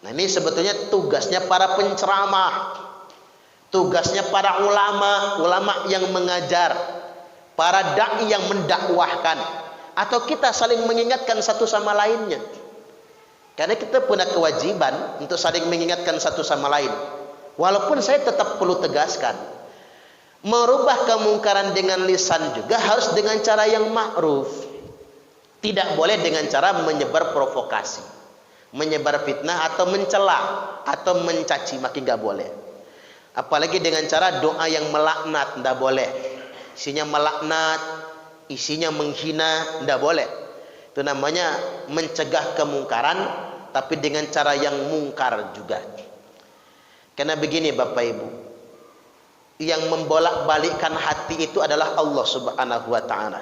Nah, ini sebetulnya tugasnya para penceramah, tugasnya para ulama yang mengajar, para dai yang mendakwahkan, atau kita saling mengingatkan satu sama lainnya. Karena kita punya kewajiban untuk saling mengingatkan satu sama lain. Walaupun saya tetap perlu tegaskan, merubah kemungkaran dengan lisan juga harus dengan cara yang ma'ruf. Tidak boleh dengan cara menyebar provokasi, menyebar fitnah atau mencela atau mencaci maki, nggak boleh. Apalagi dengan cara doa yang melaknat, nggak boleh. Isinya melaknat, isinya menghina, nggak boleh. Itu namanya mencegah kemungkaran, tapi dengan cara yang mungkar juga. Karena begini Bapak Ibu, yang membolak-balikkan hati itu adalah Allah Subhanahu wa Ta'ala.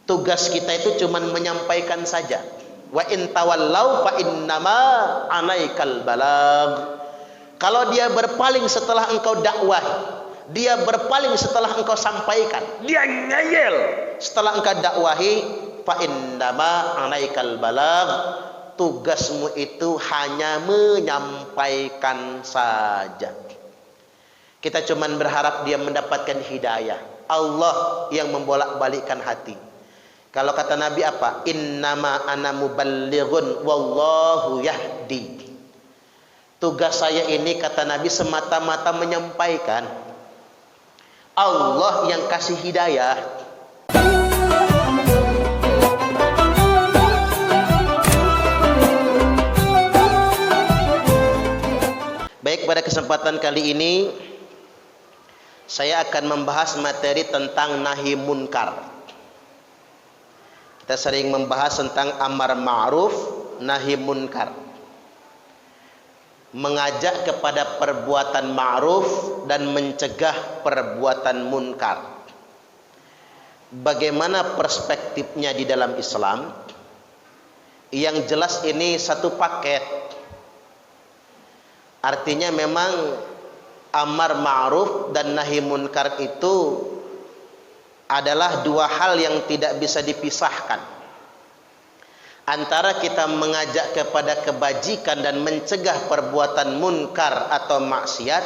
Tugas kita itu cuma menyampaikan saja. Wa in tawallau fa innama alaikal balagh. Kalau dia berpaling setelah engkau dakwah, dia berpaling setelah engkau sampaikan, dia ngeyel setelah engkau dakwahi, fa innama alaikal balagh. Tugasmu itu hanya menyampaikan saja. Kita cuman berharap dia mendapatkan hidayah. Allah yang membolak-balikkan hati. Kalau kata Nabi apa? Innama ana muballighun wallahu yahdi. Tugas saya ini kata Nabi semata-mata menyampaikan. Allah yang kasih hidayah. Baik, pada kesempatan kali ini saya akan membahas materi tentang nahi munkar. Kita sering membahas tentang amar ma'ruf, nahi munkar. Mengajak kepada perbuatan ma'ruf dan mencegah perbuatan munkar. Bagaimana perspektifnya di dalam Islam? Yang jelas ini satu paket. Artinya memang amar ma'ruf dan nahi munkar itu adalah dua hal yang tidak bisa dipisahkan. Antara kita mengajak kepada kebajikan dan mencegah perbuatan munkar atau maksiat,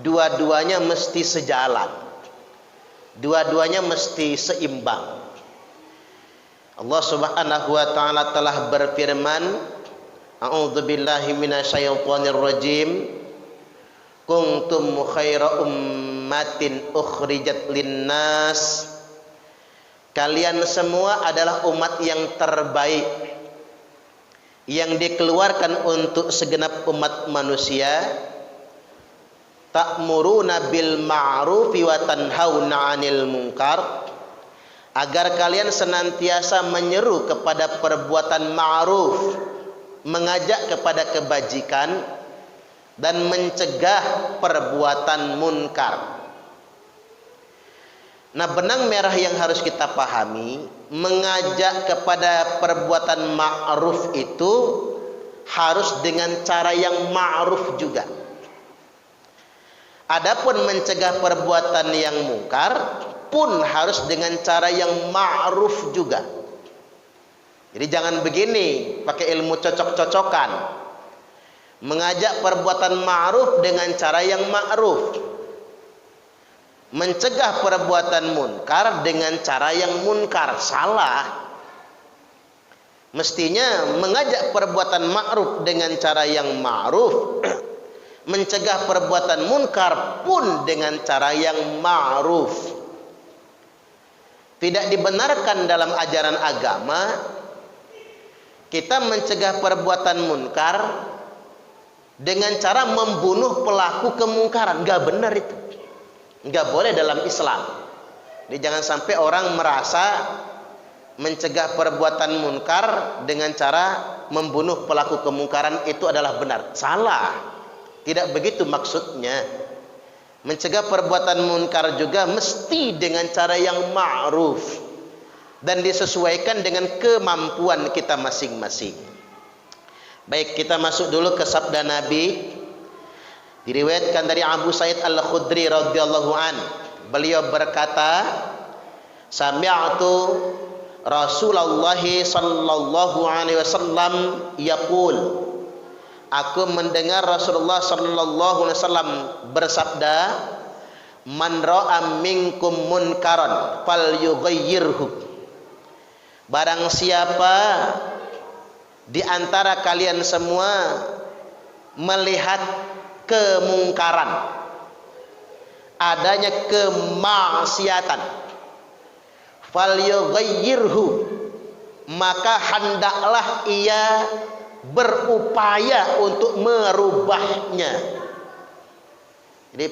dua-duanya mesti sejalan. Dua-duanya mesti seimbang. Allah Subhanahu wa Ta'ala telah berfirman, A'udzu billahi minasyaitonir rajim. Kuntum khaira ummatin ukhrijat linnas. Kalian semua adalah umat yang terbaik yang dikeluarkan untuk segenap umat manusia. Ta'muruna bil ma'rufi wa tanhauna 'anil munkar. Agar kalian senantiasa menyeru kepada perbuatan ma'ruf, mengajak kepada kebajikan dan mencegah perbuatan munkar. Nah, benang merah yang harus kita pahami, mengajak kepada perbuatan ma'ruf itu harus dengan cara yang ma'ruf juga. Adapun mencegah perbuatan yang munkar pun harus dengan cara yang ma'ruf juga. Jadi jangan begini, pakai ilmu cocok-cocokan. Mengajak perbuatan ma'ruf dengan cara yang ma'ruf. Mencegah perbuatan munkar dengan cara yang munkar. Salah. Mestinya mengajak perbuatan ma'ruf dengan cara yang ma'ruf. Mencegah perbuatan munkar pun dengan cara yang ma'ruf. Tidak dibenarkan dalam ajaran agama kita mencegah perbuatan munkar dengan cara membunuh pelaku kemungkaran. Enggak benar itu. Enggak boleh dalam Islam. Jadi jangan sampai orang merasa mencegah perbuatan munkar dengan cara membunuh pelaku kemungkaran itu adalah benar. Salah. Tidak begitu maksudnya. Mencegah perbuatan munkar juga mesti dengan cara yang ma'ruf dan disesuaikan dengan kemampuan kita masing-masing. Baik, kita masuk dulu ke sabda Nabi. Diriwayatkan dari Abu Sa'id Al-Khudri radhiyallahu an. Beliau berkata, sami'tu Rasulullah sallallahu alaihi wasallam yaqul, Aku mendengar Rasulullah sallallahu alaihi wasallam bersabda, "Man ra'a minkum munkaran falyughayyirhu." Barang siapa di antara kalian semua melihat kemungkaran, adanya kemaksiatan, falyughayyirhu, maka hendaklah ia berupaya untuk merubahnya. Jadi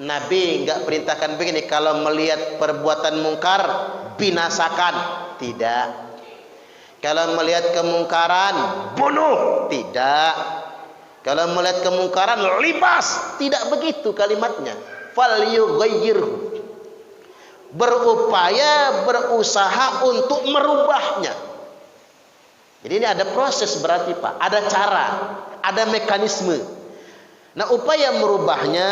Nabi enggak perintahkan begini, kalau melihat perbuatan mungkar binasakan, tidak. Kalau melihat kemungkaran bunuh, tidak. Kalau melihat kemungkaran libas, tidak begitu kalimatnya. Falyughayyirhu, berupaya, berusaha untuk merubahnya. Jadi ini ada proses berarti Pak, ada cara, ada mekanisme. Nah, upaya merubahnya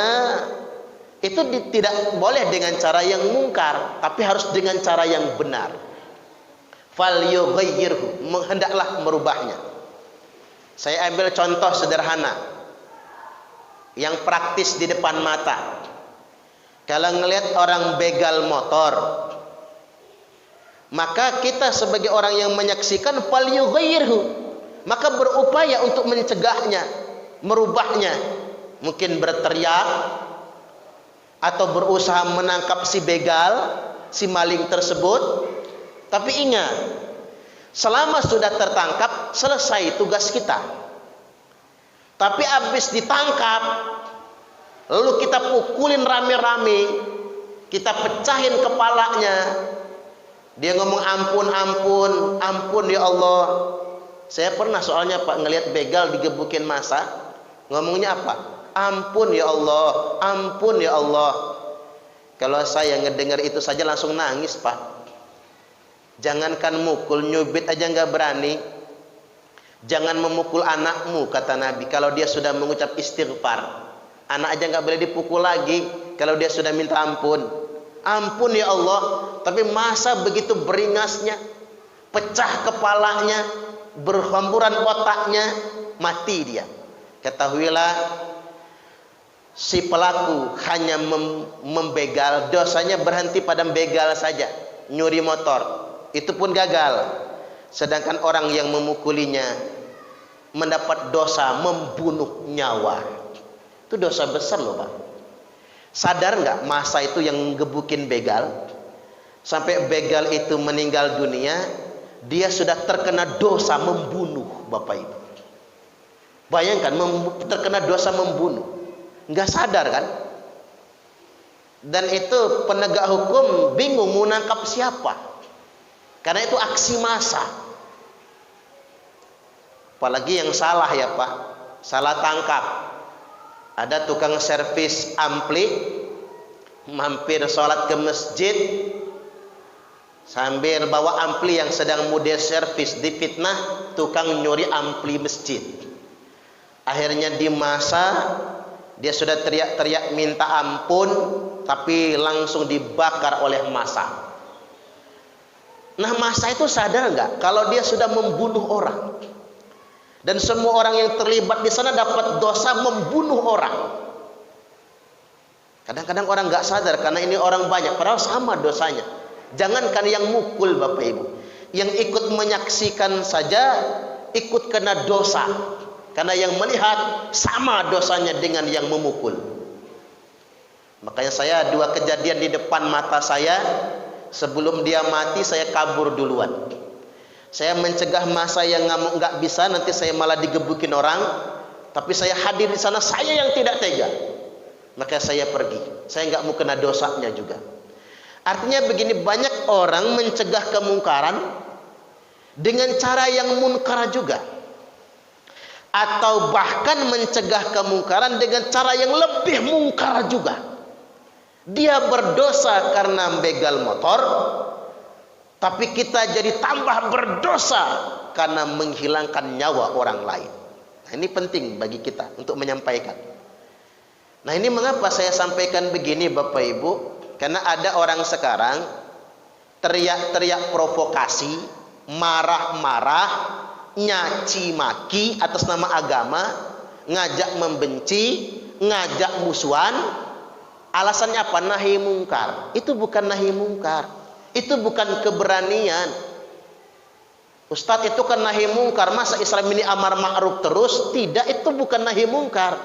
itu tidak boleh dengan cara yang mungkar, tapi harus dengan cara yang benar. Falyughayyirhu, hendaklah merubahnya. Saya ambil contoh sederhana yang praktis di depan mata. Kalau ngelihat orang begal motor, maka kita sebagai orang yang menyaksikan falyughayyirhu, maka berupaya untuk mencegahnya, merubahnya. Mungkin berteriak atau berusaha menangkap si begal, si maling tersebut. Tapi ingat, selama sudah tertangkap, selesai tugas kita. Tapi habis ditangkap, lalu kita pukulin rame-rame, kita pecahin kepalanya, dia ngomong ampun, ampun, ampun ya Allah. Saya pernah soalnya Pak ngelihat begal digebukin masa, ngomongnya apa? Ampun ya Allah, ampun ya Allah. Kalau saya ngedengar itu saja langsung nangis Pak. Jangankan mukul, nyubit aja nggak berani. Jangan memukul anakmu, kata Nabi, kalau dia sudah mengucap istighfar. Anak aja nggak boleh dipukul lagi kalau dia sudah minta ampun. Ampun ya Allah. Tapi masa begitu beringasnya, pecah kepalanya, berhamburan otaknya, mati dia. Ketahuilah, si pelaku hanya membegal, dosanya berhenti pada begal saja. Nyuri motor, itu pun gagal. Sedangkan orang yang memukulinya mendapat dosa membunuh nyawa. Itu dosa besar loh Pak. Sadar nggak masa itu yang gebukin begal, sampai begal itu meninggal dunia, dia sudah terkena dosa membunuh Bapak Ibu. Bayangkan terkena dosa membunuh, nggak sadar kan? Dan itu penegak hukum bingung mau nangkap siapa, karena itu aksi massa. Apalagi yang salah ya Pak, salah tangkap. Ada tukang servis ampli mampir sholat ke masjid sambil bawa ampli yang sedang model servis, difitnah tukang nyuri ampli masjid. Akhirnya di masa dia sudah teriak-teriak minta ampun, tapi langsung dibakar oleh massa. Nah, massa itu sadar nggak kalau dia sudah membunuh orang? Dan semua orang yang terlibat di sana dapat dosa membunuh orang. Kadang-kadang orang nggak sadar karena ini orang banyak, padahal sama dosanya. Jangankan yang mukul Bapak Ibu, yang ikut menyaksikan saja ikut kena dosa. Karena yang melihat sama dosanya dengan yang memukul. Makanya saya dua kejadian di depan mata saya, sebelum dia mati saya kabur duluan. Saya mencegah masa yang nggak bisa, nanti saya malah digebukin orang. Tapi saya hadir di sana, saya yang tidak tega. Maka saya pergi. Saya nggak mau kena dosanya juga. Artinya begini, banyak orang mencegah kemungkaran dengan cara yang munkar juga. Atau bahkan mencegah kemungkaran dengan cara yang lebih mungkar juga. Dia berdosa karena begal motor, tapi kita jadi tambah berdosa karena menghilangkan nyawa orang lain. Nah, ini penting bagi kita untuk menyampaikan. Nah, ini mengapa saya sampaikan begini Bapak Ibu? Karena ada orang sekarang teriak-teriak provokasi, marah-marah, nyaci maki atas nama agama, ngajak membenci, ngajak musuhan. Alasannya apa? Nahi mungkar. Itu bukan nahi mungkar. Itu bukan keberanian. Ustadz, itu kan nahi mungkar. Masa Islam ini amar ma'ruf terus? Tidak, itu bukan nahi mungkar.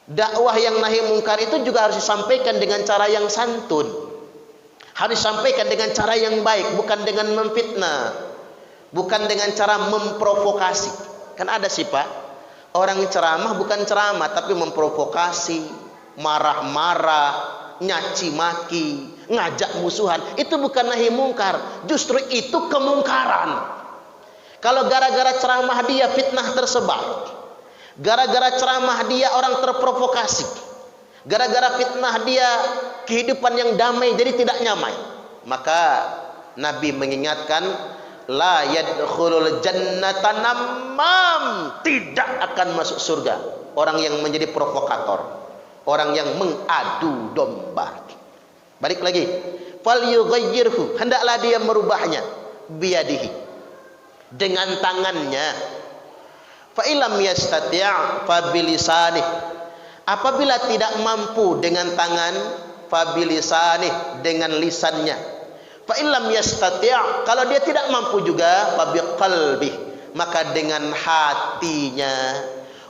Dakwah yang nahi mungkar itu juga harus disampaikan dengan cara yang santun. Harus disampaikan dengan cara yang baik, bukan dengan memfitnah. Bukan dengan cara memprovokasi. Kan ada sih Pak, orang ceramah bukan ceramah tapi memprovokasi, marah-marah, nyaci maki, ngajak musuhan. Itu bukan nahi mungkar, justru itu kemungkaran. Kalau gara-gara ceramah dia fitnah tersebar, gara-gara ceramah dia orang terprovokasi, gara-gara fitnah dia kehidupan yang damai jadi tidak nyamai, maka Nabi mengingatkan, la yadkhulul jannata namam, tidak akan masuk surga orang yang menjadi provokator, orang yang mengadu domba. Balik lagi, fal yughayyirhu, hendaklah dia merubahnya, biyadihi, dengan tangannya. Fa illam yastati' fa bilisanih, apabila tidak mampu dengan tangan, fa bilisanih, dengan lisannya. Fa illam yastati', kalau dia tidak mampu juga, fa biqalbih, maka dengan hatinya.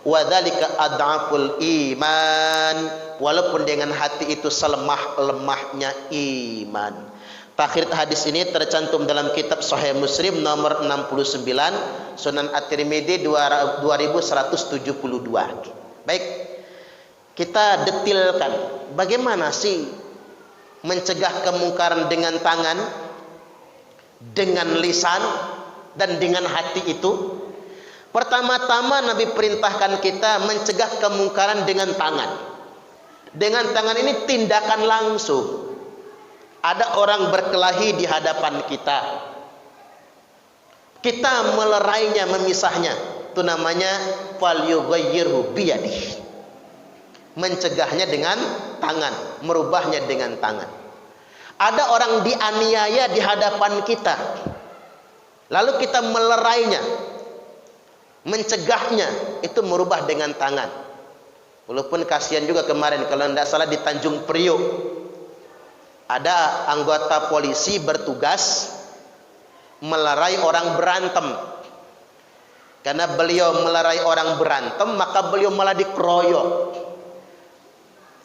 Wa dzalika ad'aful iman, walaupun dengan hati itu selemah-lemahnya iman. Takhir hadis ini tercantum dalam kitab Sahih Muslim nomor 69, Sunan At-Tirmidzi 2172. Baik, kita detilkan bagaimana sih mencegah kemungkaran dengan tangan, dengan lisan, dan dengan hati itu. Pertama-tama Nabi perintahkan kita mencegah kemungkaran dengan tangan. Dengan tangan ini tindakan langsung. Ada orang berkelahi di hadapan kita, kita melerainya, memisahnya, itu namanya fal yughayyirhu biyadihi, mencegahnya dengan tangan, merubahnya dengan tangan. Ada orang dianiaya di hadapan kita, lalu kita melerainya, mencegahnya, itu merubah dengan tangan. Walaupun kasihan juga kemarin kalau tidak salah di Tanjung Priok, ada anggota polisi bertugas melerai orang berantem. Karena beliau melerai orang berantem, maka beliau malah dikeroyok.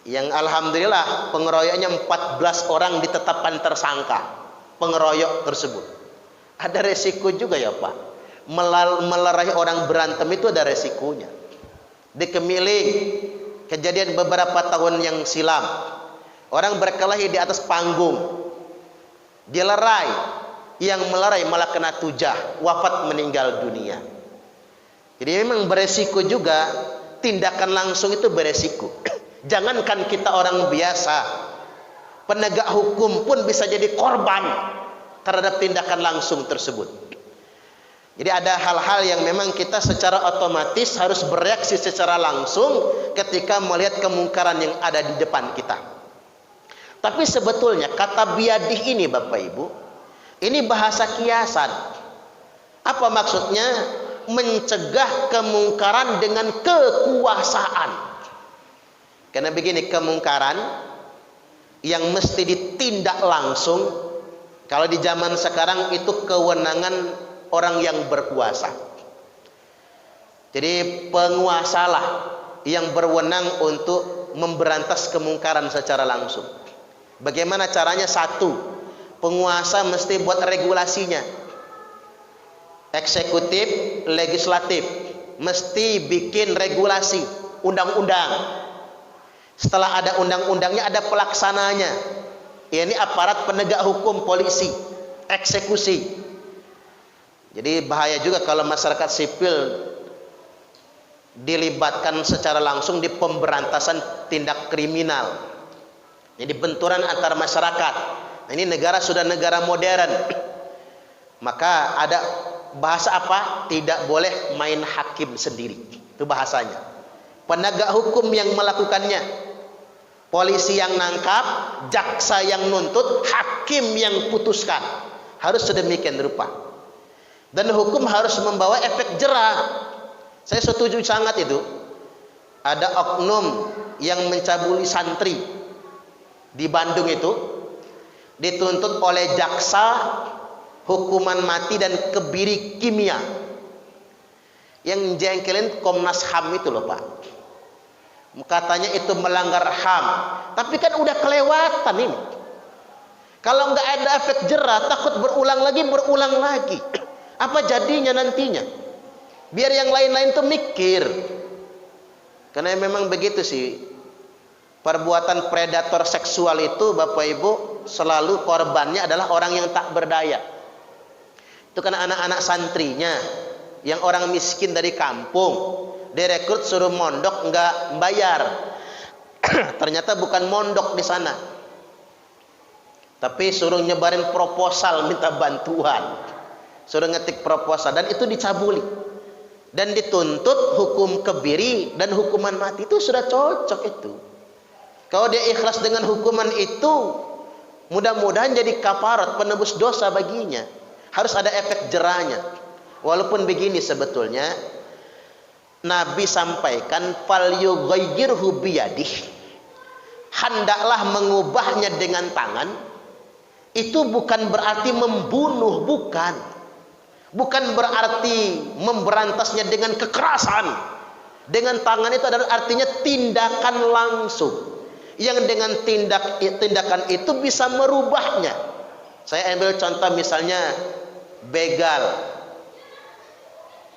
Yang alhamdulillah pengeroyoknya 14 orang ditetapkan tersangka pengeroyok tersebut. Ada resiko juga ya Pak, melerai orang berantem itu ada resikonya. Di Kemiling, kejadian beberapa tahun yang silam, orang berkelahi di atas panggung, dilerai, yang melerai malah kena tujah, wafat, meninggal dunia. Jadi memang beresiko juga, tindakan langsung itu beresiko. Jangankan kita orang biasa, penegak hukum pun bisa jadi korban terhadap tindakan langsung tersebut. Jadi ada hal-hal yang memang kita secara otomatis harus bereaksi secara langsung ketika melihat kemungkaran yang ada di depan kita. Tapi sebetulnya kata biyadih ini Bapak Ibu, ini bahasa kiasan. Apa maksudnya? Mencegah kemungkaran dengan kekuasaan. Karena begini, kemungkaran yang mesti ditindak langsung, kalau di zaman sekarang itu kewenangan orang yang berkuasa. Jadi penguasalah yang berwenang untuk memberantas kemungkaran secara langsung. Bagaimana caranya? Satu, penguasa mesti buat regulasinya. Eksekutif, legislatif mesti bikin regulasi, undang-undang. Setelah ada undang-undangnya, ada pelaksananya. Ini aparat penegak hukum, polisi, eksekusi. Jadi bahaya juga kalau masyarakat sipil dilibatkan secara langsung di pemberantasan tindak kriminal. Jadi benturan antar masyarakat. Nah, ini negara sudah negara modern. Maka ada bahasa apa? Tidak boleh main hakim sendiri. Itu bahasanya. Penegak hukum yang melakukannya, polisi yang nangkap, jaksa yang nuntut, hakim yang putuskan. Harus sedemikian rupa. Dan hukum harus membawa efek jerah. Saya setuju sangat itu. Ada oknum yang mencabuli santri di Bandung itu, dituntut oleh jaksa hukuman mati dan kebiri kimia. Yang jengkelin Komnas HAM itu loh Pak. Katanya itu melanggar HAM. Tapi kan udah kelewatan ini. Kalau nggak ada efek jerah, takut berulang lagi. Apa jadinya nantinya? Biar yang lain-lain tuh mikir. Karena memang begitu sih. Perbuatan predator seksual itu Bapak Ibu selalu korbannya adalah orang yang tak berdaya. Itu kan anak-anak santrinya yang orang miskin dari kampung, direkrut suruh mondok nggak bayar. Ternyata bukan mondok di sana, tapi suruh nyebarin proposal minta bantuan, suruh ngetik proposal, dan itu dicabuli dan dituntut hukum kebiri dan hukuman mati. Itu sudah cocok itu. Kalau dia ikhlas dengan hukuman itu, mudah-mudahan jadi kafarat, penebus dosa baginya. Harus ada efek jerahnya. Walaupun begini sebetulnya Nabi sampaikan fal yughayyirhu biyadih, hendaklah mengubahnya dengan tangan. Itu bukan berarti membunuh, bukan berarti memberantasnya dengan kekerasan. Dengan tangan itu adalah artinya tindakan langsung yang dengan tindakan itu bisa merubahnya. Saya ambil contoh misalnya begal,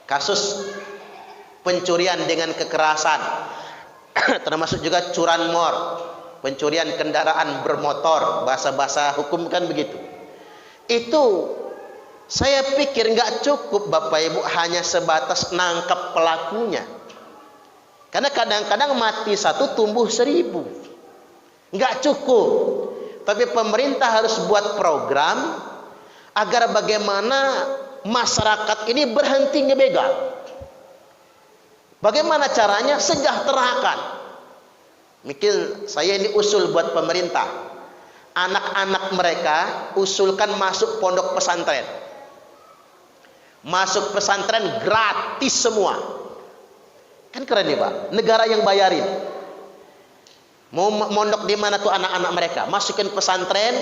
kasus pencurian dengan kekerasan, termasuk juga curanmor, pencurian kendaraan bermotor, bahasa-bahasa hukum kan begitu. Itu saya pikir nggak cukup Bapak Ibu hanya sebatas nangkap pelakunya, karena kadang-kadang mati satu tumbuh 1000, nggak cukup. Tapi pemerintah harus buat program agar bagaimana masyarakat ini berhenti ngebegal. Bagaimana caranya? Sejahterakan. Mungkin saya ini usul buat pemerintah, anak-anak mereka usulkan masuk pondok pesantren. Masuk pesantren gratis semua. Kan keren nih Pak, negara yang bayarin. Mau mondok di mana tuh anak-anak mereka? Masukin pesantren,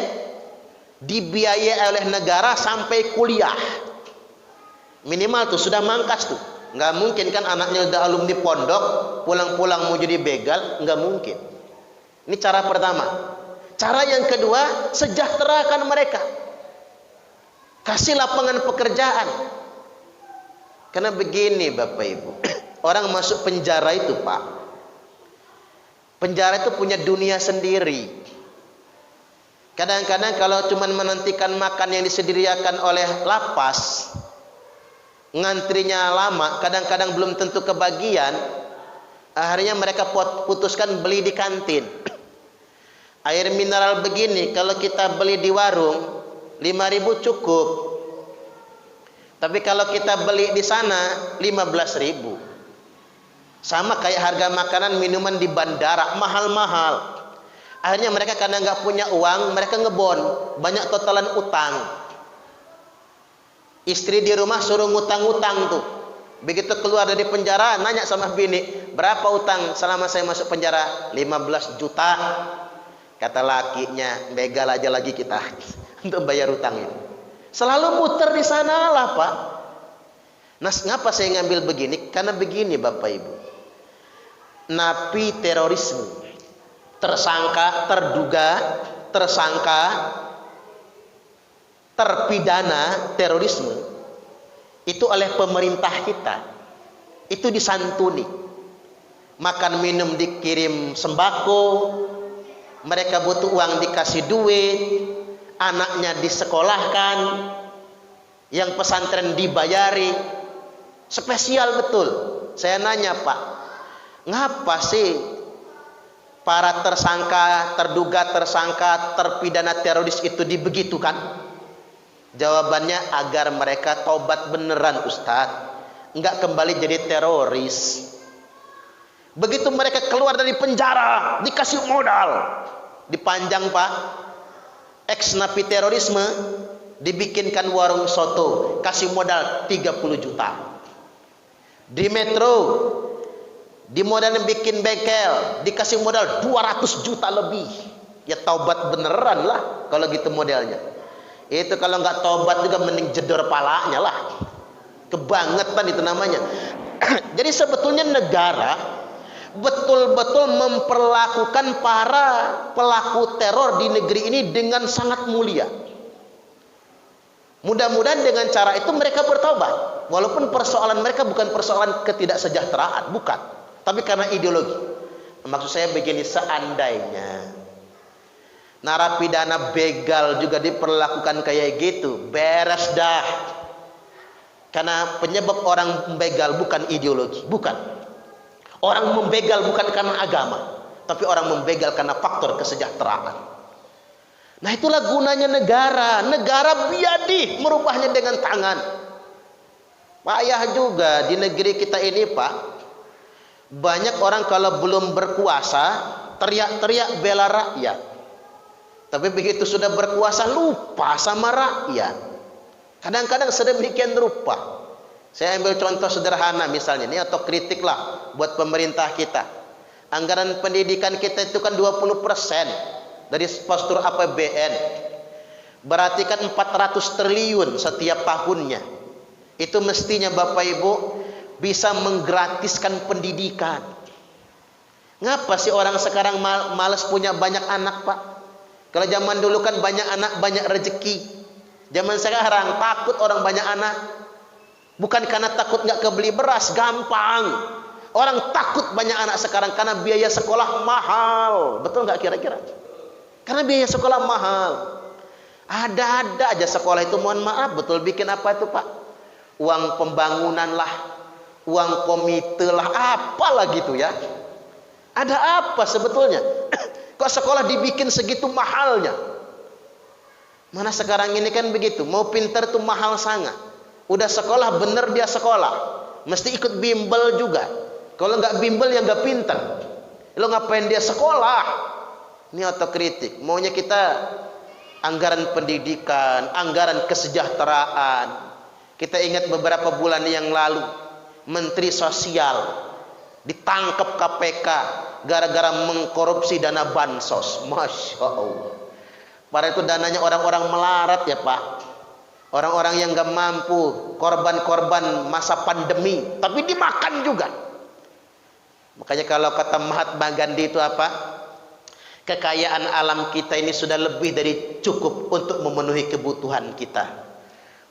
dibiayai oleh negara sampai kuliah. Minimal tuh sudah mangkas tuh. Nggak mungkin kan anaknya udah alumni pondok, pulang-pulang mau jadi begal, nggak mungkin. Ini cara pertama. Cara yang kedua, sejahterakan mereka. Kasih lapangan pekerjaan. Karena begini Bapak Ibu, orang masuk penjara itu Pak, penjara itu punya dunia sendiri. Kadang-kadang kalau cuma menantikan makan yang disediakan oleh lapas, ngantrinya lama, kadang-kadang belum tentu kebagian. Akhirnya mereka putuskan beli di kantin. Air mineral begini kalau kita beli di warung 5.000 cukup. Tapi kalau kita beli di sana 15.000. Sama kayak harga makanan minuman di bandara, mahal-mahal. Akhirnya mereka karena nggak punya uang, mereka ngebon, banyak totalan utang. Istri di rumah suruh ngutang-ngutang tuh. Begitu keluar dari penjara, nanya sama bini, berapa utang selama saya masuk penjara? 15 juta. Kata lakinya, begal aja lagi kita untuk bayar utangnya. Selalu muter di sana lah Pak. Nah, ngapa saya ngambil begini? Karena begini Bapak Ibu, napi terorisme, tersangka, terpidana terorisme itu oleh pemerintah kita itu disantuni, makan minum dikirim sembako, mereka butuh uang dikasih duit, anaknya disekolahkan, yang pesantren dibayari, spesial betul. Saya nanya Pak, ngapa sih para tersangka, terduga tersangka, terpidana teroris itu dibegitukan? Jawabannya agar mereka tobat beneran Ustadz, nggak kembali jadi teroris. Begitu mereka keluar dari penjara, dikasih modal, dipanjang Pak. Ex napi terorisme dibikinkan warung soto, kasih modal 30 juta. Di metro, di modal bikin bengkel, dikasih modal 200 juta lebih. Ya taubat beneran lah kalau gitu modelnya. Itu kalau nggak taubat juga mending jedor palanya lah. Kebangetan itu namanya. Jadi sebetulnya negara betul-betul memperlakukan para pelaku teror di negeri ini dengan sangat mulia. Mudah-mudahan dengan cara itu mereka bertobat. Walaupun persoalan mereka bukan persoalan ketidaksejahteraan, bukan. Tapi karena ideologi. Maksud saya begini, seandainya narapidana begal juga diperlakukan kayak gitu, beres dah. Karena penyebab orang membegal bukan ideologi, bukan. Orang membegal bukan karena agama, tapi orang membegal karena faktor kesejahteraan. Nah itulah gunanya negara. Negara biadih merubahnya dengan tangan. Payah juga di negeri kita ini Pak. Banyak orang kalau belum berkuasa teriak-teriak bela rakyat. Tapi begitu sudah berkuasa lupa sama rakyat. Kadang-kadang sedemikian rupa. Saya ambil contoh sederhana misalnya ini, atau kritik lah buat pemerintah kita. Anggaran pendidikan kita itu kan 20% dari postur APBN. Berarti kan 400 triliun setiap tahunnya. Itu mestinya Bapak Ibu bisa menggratiskan pendidikan. Ngapa sih orang sekarang malas punya banyak anak Pak? Kalau zaman dulu kan banyak anak banyak rezeki. Zaman sekarang takut orang banyak anak. Bukan karena takut nggak kebeli beras, gampang. Orang takut banyak anak sekarang karena biaya sekolah mahal. Betul nggak kira-kira? Karena biaya sekolah mahal. Ada-ada aja sekolah itu, mohon maaf, betul bikin apa itu Pak? Uang pembangunan lah, uang komite lah, apalah gitu ya. Ada apa sebetulnya? Kok sekolah dibikin segitu mahalnya? Mana sekarang ini kan begitu, mau pinter tuh mahal sangat. Udah sekolah bener dia sekolah, mesti ikut bimbel juga. Kalau nggak bimbel ya nggak pinter. Lo ngapain dia sekolah? Ini otokritik. Maunya kita anggaran pendidikan, anggaran kesejahteraan. Kita ingat beberapa bulan yang lalu Menteri Sosial ditangkap KPK gara-gara mengkorupsi dana bansos. Masya Allah. Padahal itu dananya orang-orang melarat ya Pak. Orang-orang yang gak mampu, korban-korban masa pandemi, tapi dimakan juga. Makanya kalau kata Mahatma Gandhi itu apa? Kekayaan alam kita ini sudah lebih dari cukup untuk memenuhi kebutuhan kita.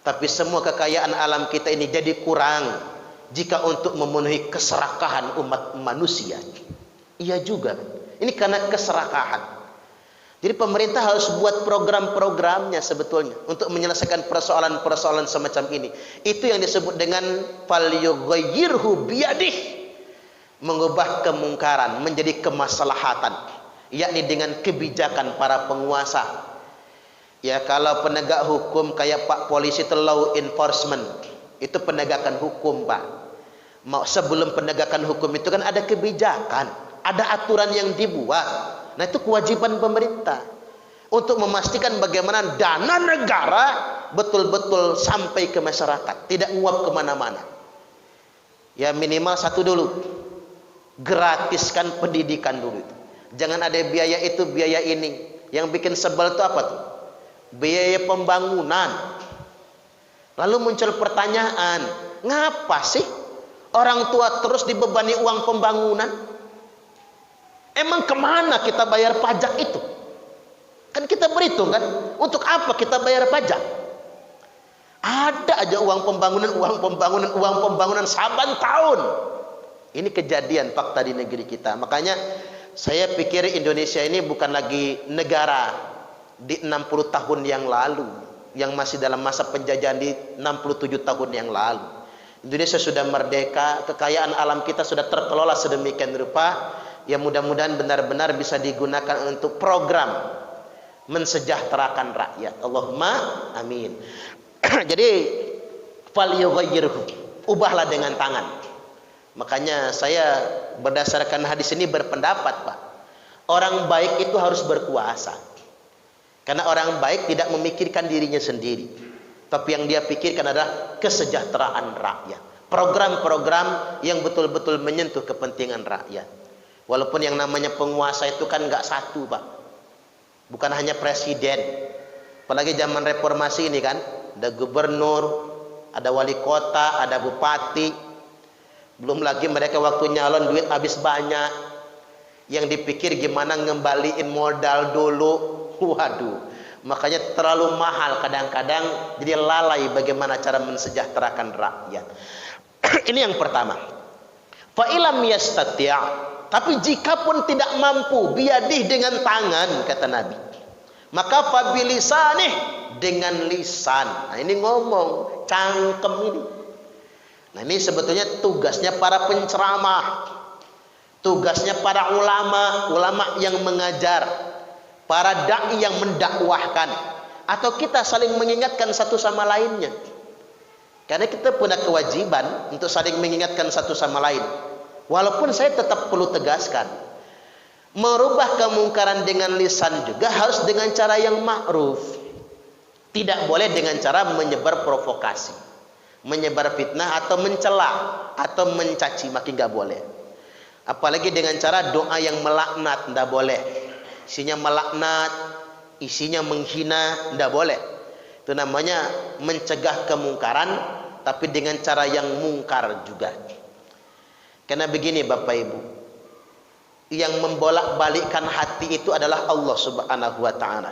Tapi semua kekayaan alam kita ini jadi kurang jika untuk memenuhi keserakahan umat manusia. Iya juga. Ini karena keserakahan. Jadi pemerintah harus buat program-programnya sebetulnya untuk menyelesaikan persoalan-persoalan semacam ini. Itu yang disebut dengan falyughayyirhu biyadih, mengubah kemungkaran menjadi kemaslahatan, yakni dengan kebijakan para penguasa. Ya kalau penegak hukum kayak Pak polisi itu law enforcement, itu penegakan hukum Pak. Sebelum penegakan hukum itu kan ada kebijakan, ada aturan yang dibuat. Nah itu kewajiban pemerintah untuk memastikan bagaimana dana negara betul-betul sampai ke masyarakat, tidak nguap kemana-mana. Ya minimal satu dulu, gratiskan pendidikan dulu itu. Jangan ada biaya itu biaya ini. Yang bikin sebel itu apa tuh? Biaya pembangunan. Lalu muncul pertanyaan, ngapa sih orang tua terus dibebani uang pembangunan? Emang kemana kita bayar pajak itu? Kan kita berhitung kan, untuk apa kita bayar pajak? Ada aja uang pembangunan saban tahun. Ini kejadian fakta di negeri kita. Makanya saya pikir Indonesia ini bukan lagi negara di 60 tahun yang lalu, yang masih dalam masa penjajahan di 67 tahun yang lalu. Indonesia sudah merdeka, kekayaan alam kita sudah terkelola sedemikian rupa. Ya mudah-mudahan benar-benar bisa digunakan untuk program mensejahterakan rakyat. Allahumma amin. Jadi falyughayyirhu, ubahlah dengan tangan. Makanya saya berdasarkan hadis ini berpendapat Pak, orang baik itu harus berkuasa. Karena orang baik tidak memikirkan dirinya sendiri, tapi yang dia pikirkan adalah kesejahteraan rakyat. program-program yang betul-betul menyentuh kepentingan rakyat. Walaupun yang namanya penguasa itu kan nggak satu, Pak. Bukan hanya presiden. Apalagi zaman reformasi ini kan, ada gubernur, ada wali kota, ada bupati. Belum lagi mereka waktu nyalon duit habis banyak. Yang dipikir gimana ngembaliin modal dulu. Waduh, makanya terlalu mahal kadang-kadang, jadi lalai bagaimana cara mensejahterakan rakyat. Ini yang pertama. Fa ilam yastati', tapi jika pun tidak mampu, biadih dengan tangan, kata Nabi, maka fabilisanih, dengan lisan. Nah, ini ngomong, cangkem ini. Nah, ini sebetulnya tugasnya para penceramah, tugasnya para ulama yang mengajar, para dai yang mendakwahkan, atau kita saling mengingatkan satu sama lainnya. Karena kita punya kewajiban untuk saling mengingatkan satu sama lain. Walaupun saya tetap perlu tegaskan, merubah kemungkaran dengan lisan juga harus dengan cara yang ma'ruf. Tidak boleh dengan cara menyebar provokasi, menyebar fitnah atau mencela atau mencaci maki, nggak boleh. Apalagi dengan cara doa yang melaknat, nggak boleh. Isinya melaknat, isinya menghina, nggak boleh. Itu namanya mencegah kemungkaran, tapi dengan cara yang mungkar juga. Karena begini Bapak Ibu, yang membolak-balikkan hati itu adalah Allah Subhanahu wa Ta'ala.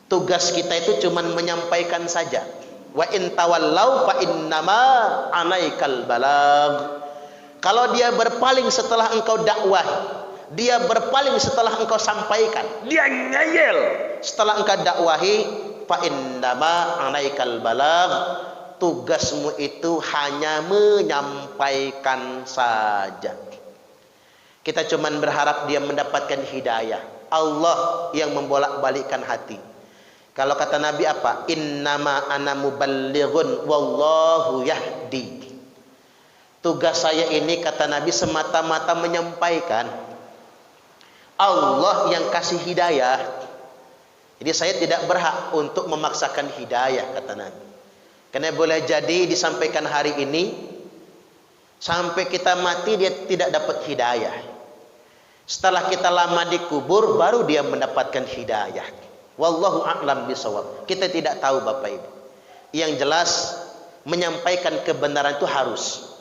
Tugas kita itu cuma menyampaikan saja. Wa in tawallau fa innama alaikal balag. Kalau dia berpaling setelah engkau dakwah, dia berpaling setelah engkau sampaikan, dia ngeyel setelah engkau dakwahi, fa innama alaikal balag. Tugasmu itu hanya menyampaikan saja. Kita cuma berharap dia mendapatkan hidayah. Allah yang membolak-balikkan hati. Kalau kata Nabi apa? Innama ana muballighun wallahu yahdi. Tugas saya ini, kata Nabi, semata-mata menyampaikan. Allah yang kasih hidayah. Jadi saya tidak berhak untuk memaksakan hidayah, kata Nabi. Karena boleh jadi disampaikan hari ini, sampai kita mati dia tidak dapat hidayah. Setelah kita lama dikubur, baru dia mendapatkan hidayah. Wallahu a'lam bishawab. Kita tidak tahu Bapak Ibu. Yang jelas menyampaikan kebenaran itu harus.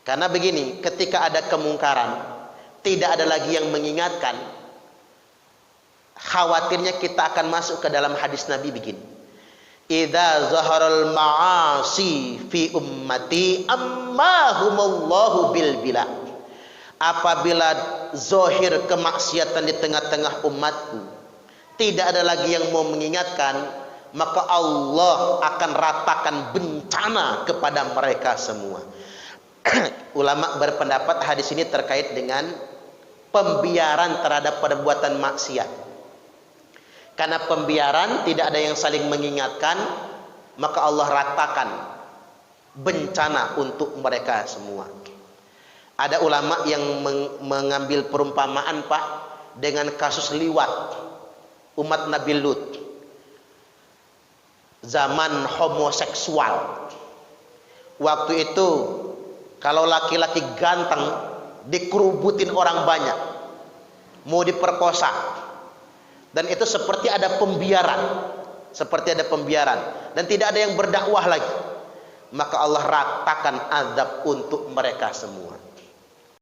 Karena begini, ketika ada kemungkaran, tidak ada lagi yang mengingatkan, khawatirnya kita akan masuk ke dalam hadis Nabi begini. Idza zaharal ma'asi fi ummati ammahumullahu bil bila. Apabila zahir kemaksiatan di tengah-tengah umatku, tidak ada lagi yang mau mengingatkan, maka Allah akan ratakan bencana kepada mereka semua. Ulama berpendapat hadis ini terkait dengan pembiaran terhadap perbuatan maksiat. Karena pembiaran tidak ada yang saling mengingatkan, maka Allah ratakan bencana untuk mereka semua. Ada ulama yang mengambil perumpamaan Pak dengan kasus liwat umat Nabi Lut, zaman homoseksual. Waktu itu kalau laki-laki ganteng dikerubutin orang banyak, mau diperkosa. Dan itu seperti ada pembiaran, dan tidak ada yang berdakwah lagi. Maka Allah ratakan azab untuk mereka semua.